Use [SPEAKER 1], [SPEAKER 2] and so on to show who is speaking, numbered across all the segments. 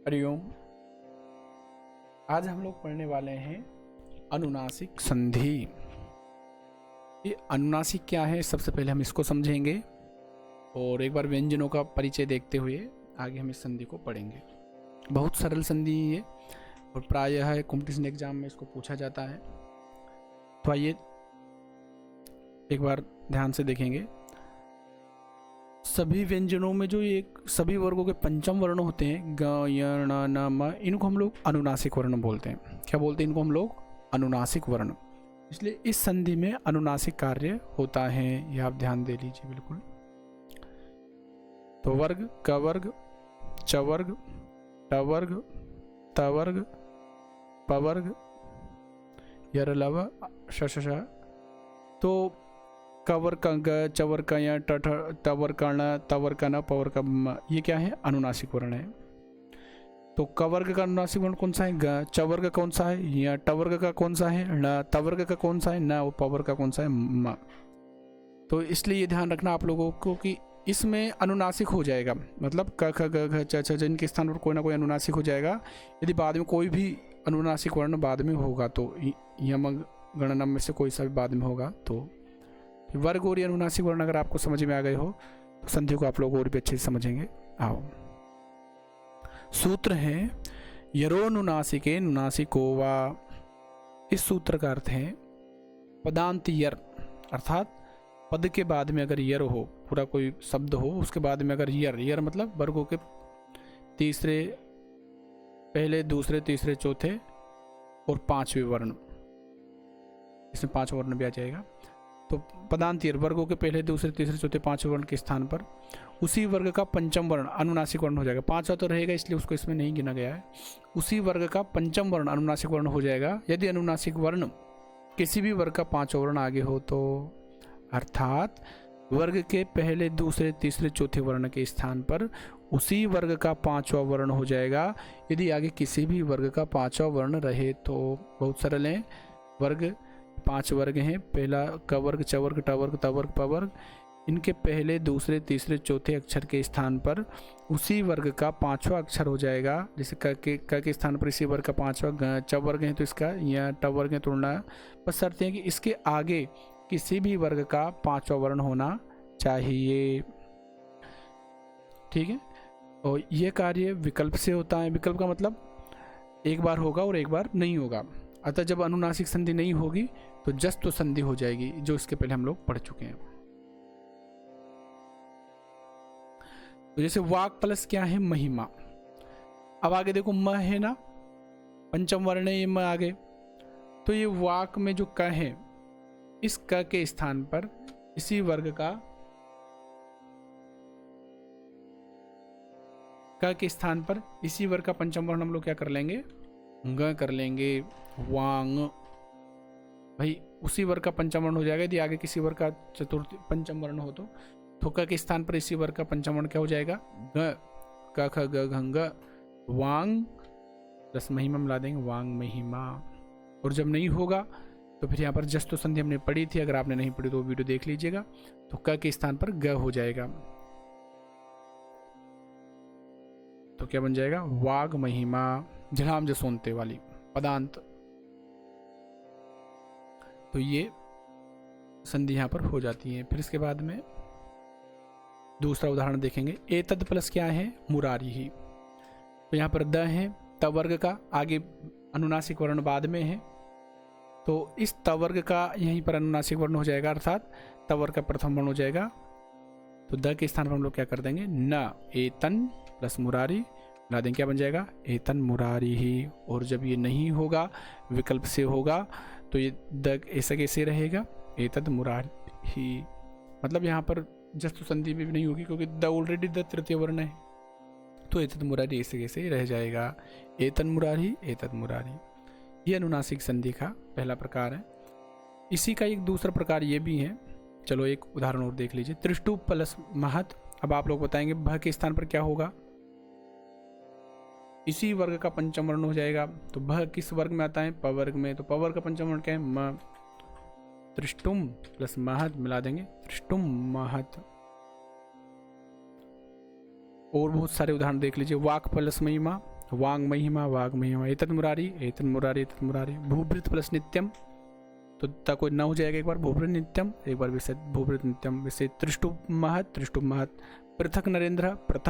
[SPEAKER 1] हरिओम। आज हम लोग पढ़ने वाले हैं अनुनासिक संधि। ये अनुनासिक क्या है, सबसे पहले हम इसको समझेंगे और एक बार व्यंजनों का परिचय देखते हुए आगे हम इस संधि को पढ़ेंगे। बहुत सरल संधि है और प्रायः कॉम्पिटिशन एग्जाम में इसको पूछा जाता है। तो आइए एक बार ध्यान से देखेंगे। सभी व्यंजनों में जो एक सभी वर्गों के पंचम वर्ण होते हैं, ग, य, ण, न, म, इनको हम लोग अनुनासिक वर्ण बोलते हैं। क्या बोलते हैं इनको हम लोग? अनुनासिक वर्ण। इसलिए इस संधि में अनुनासिक कार्य होता है, यह आप ध्यान दे लीजिए बिल्कुल। तो वर्ग, क वर्ग, च वर्ग, ट वर्ग, त वर्ग, प वर्ग, यर लव श। तो कवर का ग, चवर का या, टवर का न, तवर का न, पवर का म, ये क्या है? अनुनासिक वर्ण है। तो कवर्ग का अनुनासिक वर्ण कौन सा है? ग। चवर्ग कौन सा है? या। टवर्ग का कौन सा है? ण। तवर्ग का कौन सा है? न। और पवर का कौन सा है? म। तो इसलिए ये ध्यान रखना आप लोगों को कि इसमें अनुनासिक हो जाएगा, मतलब क ख ग घ च छ इनके स्थान पर कोई ना कोई अनुनासिक हो जाएगा। यदि बाद में कोई भी अनुनासिक वर्ण बाद में होगा तो यम गणना में से कोई सा भी बाद में होगा तो वर्ग और अनुनासिक वर्ण अगर आपको समझ में आ गए हो तो संधि को आप लोग और भी अच्छे से समझेंगे। आओ, सूत्र है यरोनुनासिके नुनासिको वा। इस सूत्र का अर्थ है पदांत यर, अर्थात पद के बाद में अगर यर हो, पूरा कोई शब्द हो उसके बाद में अगर यर मतलब वर्गों के तीसरे, पहले, दूसरे, तीसरे, चौथे और पांचवें वर्ण, इसमें 5 वर्ण भी आ जाएगा। तो पदांत यर वर्गों के पहले, दूसरे, तीसरे, चौथे, पांचवें वर्ण के स्थान पर उसी वर्ग का पंचम वर्ण अनुनासिक वर्ण हो जाएगा। 5वां तो रहेगा इसलिए उसको इसमें नहीं गिना गया है। उसी वर्ग का पंचम वर्ण अनुनासिक वर्ण हो जाएगा यदि अनुनासिक वर्ण किसी भी वर्ग का 5वां वर्ण आगे हो तो, अर्थात वर्ग के पहले, दूसरे, तीसरे, चौथे वर्ण के स्थान पर उसी वर्ग का 5वां वर्ण हो जाएगा यदि आगे किसी भी वर्ग का 5वां वर्ण रहे तो। बहुत सरल है। वर्ग 5 वर्ग हैं, पहला क वर्ग, च वर्ग, ट वर्ग, त वर्ग, प वर्ग। इनके पहले, दूसरे, तीसरे, चौथे अक्षर के स्थान पर उसी वर्ग का 5वां अक्षर हो जाएगा। जैसे क के स्थान पर इसी वर्ग का 5वां, च वर्ग है तो इसका, या ट वर्ग है तो उड़ना। बस शर्त है कि इसके आगे किसी भी वर्ग का 5वां वर्ण होना चाहिए। ठीक है। और यह कार्य विकल्प से होता है। विकल्प का मतलब एक बार होगा और एक बार नहीं होगा। अतः जब अनुनासिक संधि नहीं होगी तो जस्त संधि हो जाएगी, जो इसके पहले हम लोग पढ़ चुके हैं। तो जैसे वाक प्लस क्या है? महिमा। अब आगे देखो म है ना, पंचम वर्ण है, ये म आगे। तो ये वाक में जो क है, इस क के स्थान पर इसी वर्ग का, क के स्थान पर इसी वर्ग का पंचम वर्ण हम लोग क्या कर लेंगे? ग कर लेंगे। वांग भाई उसी वर्ग का पंचम वर्ण हो जाएगा यदि आगे किसी वर्ग का चतुर्थ पंचम वर्ण हो तो क के स्थान पर इसी वर्ग का पंचम वर्ण क्या हो जाएगा? ग। क ख ग घ ङ वांग प्लस महिमा मिला देंगे, वांग महिमा। और जब नहीं होगा तो फिर यहाँ पर जस्तो संधि हमने पढ़ी थी, अगर आपने नहीं पढ़ी तो वो वीडियो देख लीजिएगा। तो क के स्थान पर ग हो जाएगा तो क्या बन जाएगा? वाग महिमा। झलाम जसोनते वाली पदांत। तो ये संधि यहाँ पर हो जाती है। फिर इसके बाद में दूसरा उदाहरण देखेंगे। एतद प्लस क्या है? मुरारी ही। तो यहाँ पर द है, त वर्ग का, आगे अनुनासिक वर्ण बाद में है तो इस त वर्ग का यहीं पर अनुनासिक वर्ण हो जाएगा, अर्थात त वर्ग का प्रथम वर्ण हो जाएगा। तो द के स्थान पर हम लोग क्या कर देंगे? न। एतन प्लस मुरारी मिला देंगे, क्या बन जाएगा? एतन मुरारी ही। और जब ये नहीं होगा, विकल्प से होगा, तो ये द ऐसा कैसे रहेगा? एतद मुरारी ही। मतलब यहाँ पर जस्तु संधि भी नहीं होगी क्योंकि द ऑलरेडी द तृतीय वर्ण है, तो एतद मुरारी ऐसे कैसे रह जाएगा? एतन मुरारी, एतद मुरारी। ये अनुनासिक संधि का पहला प्रकार है। इसी का एक दूसरा प्रकार ये भी है। चलो एक उदाहरण और देख लीजिए। त्रिष्टु प्लस महत। अब आप लोग बताएंगे भ के स्थान पर क्या होगा? इसी वर्ग का पंचम वर्ण हो जाएगा। तो भ किस वर्ग में आता है? प वर्ग में। तो प वर्ग का पंचम वर्ण क्या है? म। त्रिष्टुम प्लस महत मिला देंगे, त्रिष्टुम महत। और बहुत सारे उदाहरण देख लीजिए। वाक प्लस महिमा, वांग महिमा वाग महिमा, एतद मुरारी एतद मुरारी एतद मुरारी, भूभृत प्लस नित्यम, तो ता कोई न हो जाएगा एक बार, भूभृत नित्यम, एक बार विषय भूभृत नित्यम, विषय त्रिष्टुप महत, पृथक नरेंद्र पृथक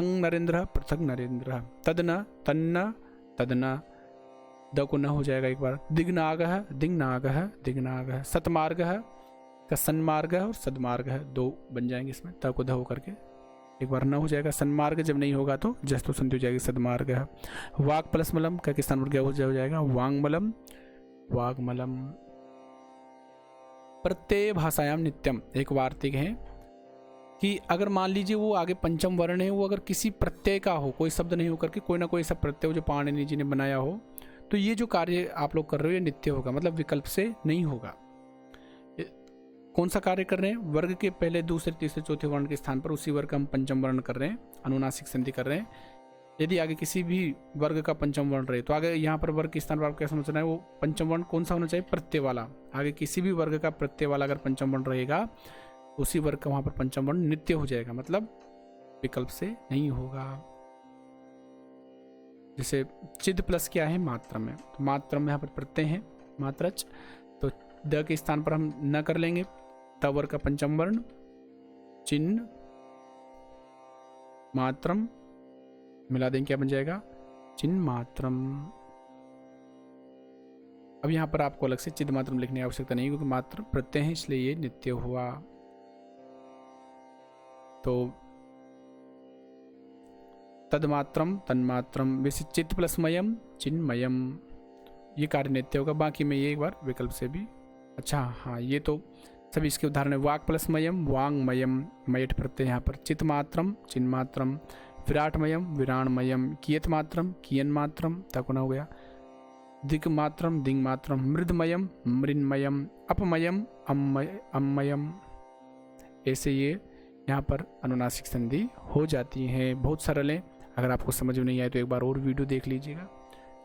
[SPEAKER 1] नरेंद्र, तदन तन्न तदन, द को न हो जाएगा एक बार, दिग्नाग, सतमार्ग का सन्मार्ग और सदमार्ग, दो बन जाएंगे इसमें, त को ध हो करके एक बार न हो जाएगा, सन्मार्ग जब नहीं होगा तो जस्तु संधि हो जाएगी, सदमार्ग। वाक प्लस मलम का किस स्थान पर क्या हो जाएगा, वांगमलम वाग्मलम। प्रत्यय भाषायाम नित्यम, एक वार्तिक है कि अगर मान लीजिए वो आगे पंचम वर्ण है, वो अगर किसी प्रत्यय का हो, कोई शब्द नहीं होकर के कोई ना कोई सब प्रत्यय हो जो पाणिनि जी ने बनाया हो, तो ये जो कार्य आप लोग कर रहे हो ये नित्य होगा, मतलब विकल्प से नहीं होगा। कौन सा कार्य कर रहे हैं, वर्ग के पहले दूसरे तीसरे चौथे वर्ण के स्थान पर उसी वर्ग का हम पंचम वर्ण कर रहे हैं, अनुनासिक संधि कर रहे हैं। यदि आगे किसी भी वर्ग का पंचम वर्ण रहे तो आगे यहाँ पर वर्ग के स्थान पर आप क्या समझना है, वो पंचम वर्ण कौन सा होना चाहिए, प्रत्यय वाला। आगे किसी भी वर्ग का प्रत्यय वाला अगर पंचम वर्ण रहेगा उसी वर्ग का वहाँ पर पंचम वर्ण नित्य हो जाएगा, मतलब विकल्प से नहीं होगा। जैसे चिद प्लस क्या है, मात्रम है, तो मात्रम यहाँ पर प्रत्यय है मात्रच, तो द के स्थान पर हम न कर लेंगे, तवर का पंचम वर्ण चिन्ह मात्रम मिला देंगे, क्या बन जाएगा, चिन्ह मात्रम। अब यहां पर आपको अलग से चिद मात्रम लिखने की आवश्यकता नहीं, क्योंकि मात्र प्रत्यय है इसलिए ये नित्य हुआ। तो तदमात्रम तन्मात्रम, वैसे चित्त प्लस मयम चिन्मयम, ये कार्य नित्य होगा। बाकी में ये एक बार विकल्प से भी, अच्छा हाँ ये तो सभी इसके उदाहरण है। वाक प्लस मयम वांगमयम, मयट प्रत्यय यहाँ पर, चित्त मात्रम चिन्ह मात्रम, विराटमयम विराणमयम, कियत मात्रम कियन मात्रम, तक हो गया, दिग मात्रम दिंग मात्रम, मृदमयम मृन्मयम, अपमयम अम्मयम। ऐसे ये यहाँ पर अनुनासिक संधि हो जाती है, बहुत सरल है। अगर आपको समझ में नहीं आए तो एक बार और वीडियो देख लीजिएगा।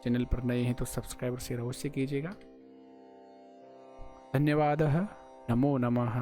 [SPEAKER 1] चैनल पर नए हैं तो सब्सक्राइब और शेयर अवश्य कीजिएगा। धन्यवाद। नमो नमः।